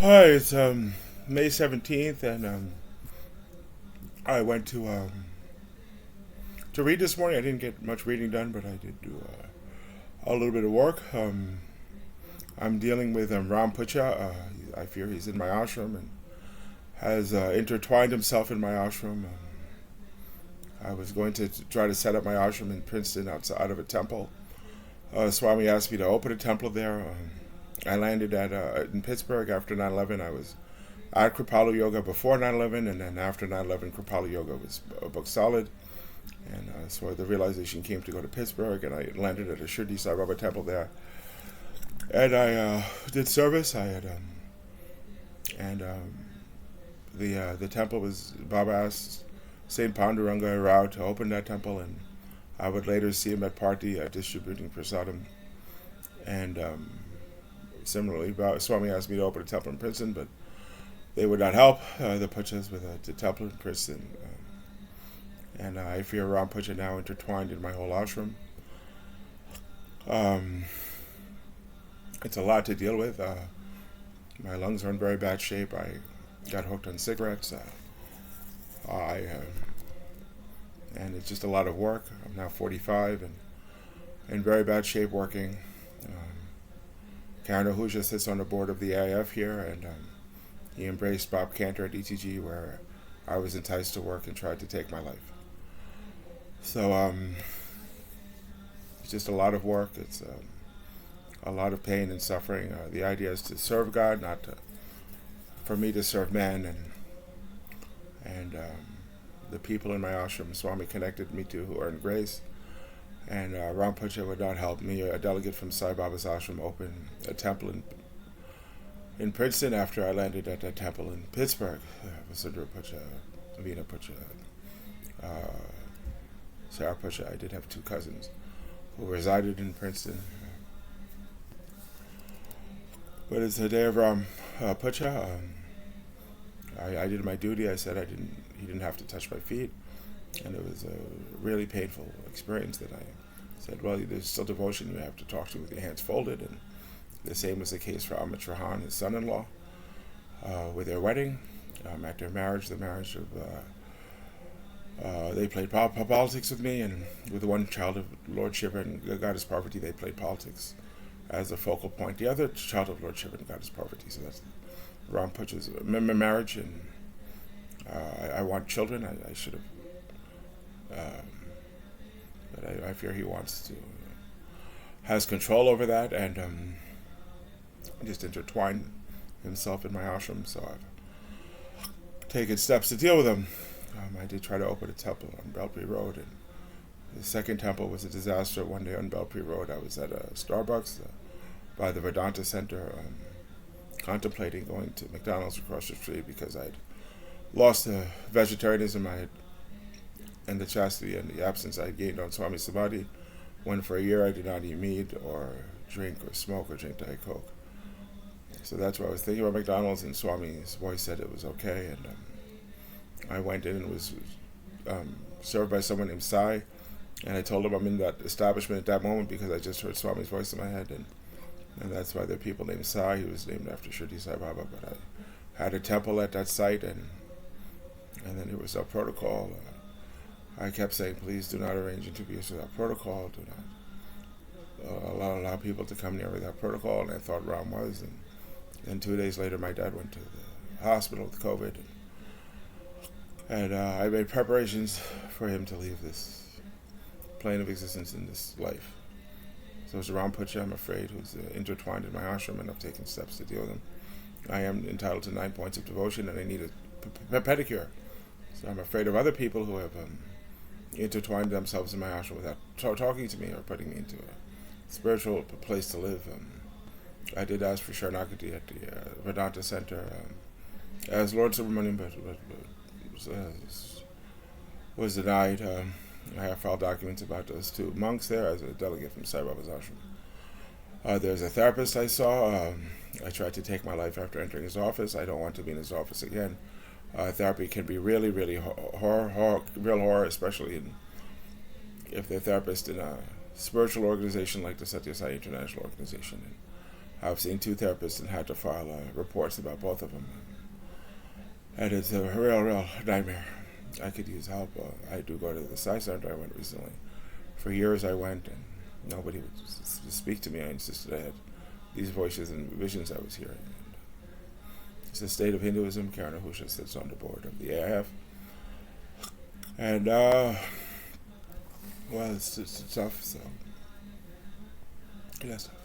Hi, it's May 17th, and I went to read this morning. I didn't get much reading done, but I did do a little bit of work. I'm dealing with Ram Pucha. I fear he's in my ashram and has intertwined himself in my ashram. I was going to try to set up my ashram in Princeton outside of a temple. Swami asked me to open a temple there. I landed in Pittsburgh after 9/11. I was at Kripalu Yoga before 9/11, and then after 9/11, Kripalu Yoga was booked solid. And so the realization came to go to Pittsburgh, and I landed at a Shirdi Sai Baba temple there. And I did service. I had and the temple was Baba asked Saint Panduranga Rao to open that temple, and I would later see him at Party distributing prasadam. And similarly, Swami asked me to open a temple in Princeton, but they would not help the Puchas with the temple in Princeton. And I fear Ram Pucha now intertwined in my whole ashram. Um, it's a lot to deal with. My lungs are in very bad shape. I got hooked on cigarettes. And it's just a lot of work. I'm now 45 and in very bad shape working. Karen Ahuja sits on the board of the AIF here, and he embraced Bob Cantor at ETG, where I was enticed to work and tried to take my life. So it's just a lot of work. It's a lot of pain and suffering. The idea is to serve God, not for me to serve men. And the people in my ashram, Swami connected me to, who are in grace. And Ram Pucha would not help me. A delegate from Sai Baba's ashram opened a temple in Princeton after I landed at that temple in Pittsburgh. Vasundara Pucha, Veena Pucha, Sarah Pucha. I did have two cousins who resided in Princeton. But it's the day of Ram Pucha. I did my duty. I said he didn't have to touch my feet. And it was a really painful experience that I said, well, there's still devotion you have to talk to with your hands folded. And the same was the case for Amit Trahan, his son-in-law, with their wedding. At their marriage, the marriage of, they played politics with me, and with the one child of Lord Shiva and Goddess Parvati, they played politics as a focal point. The other child of Lord Shiva and Goddess Parvati, so that's Ram Pucha's marriage, and I want children. I should have. But I fear he wants to, has control over that, and just intertwined himself in my ashram, so I've taken steps to deal with him. I did try to open a temple on Belpre Road, and the second temple was a disaster. One day on Belpre Road, I was at a Starbucks by the Vedanta Center, contemplating going to McDonald's across the street because I'd lost the vegetarianism I had and the chastity and the absence I gained on Swami Samadhi, when for a year I did not eat meat or drink or smoke or drink Diet Coke. So that's why I was thinking about McDonald's, and Swami's voice said it was okay, and I went in and was served by someone named Sai, and I told him I'm in that establishment at that moment because I just heard Swami's voice in my head, and that's why there are people named Sai. He was named after Shirdi Sai Baba, but I had a temple at that site, and then there was a protocol. I kept saying, please do not arrange interviews without protocol. Do not allow people to come near without protocol. And I thought Ram was. And then 2 days later, my dad went to the hospital with COVID. And I made preparations for him to leave this plane of existence in this life. So it's Ram Pucha, I'm afraid, who's intertwined in my ashram, and I've taken steps to deal with him. I am entitled to 9 points of devotion, and I need a pedicure. So I'm afraid of other people who have intertwined themselves in my ashram without talking to me or putting me into a spiritual place to live. I did ask for Sharanagati at the Vedanta Center as Lord Subramaniam, but was denied. I have filed documents about those two monks there as a delegate from Sai Baba's ashram. There's a therapist I saw. I tried to take my life after entering his office. I don't want to be in his office again. Therapy can be really, really real horror, especially if they're therapist in a spiritual organization like the Satya Sai International Organization. I've seen two therapists and had to file reports about both of them. And it's a real nightmare. I could use help. I do go to the Psy Center. I went recently. For years I went and nobody would speak to me. I insisted I had these voices and visions I was hearing. It's the state of Hinduism. Karen Ahusha sits on the board of the AIF. And, well, it's tough, so. Yeah, it's tough.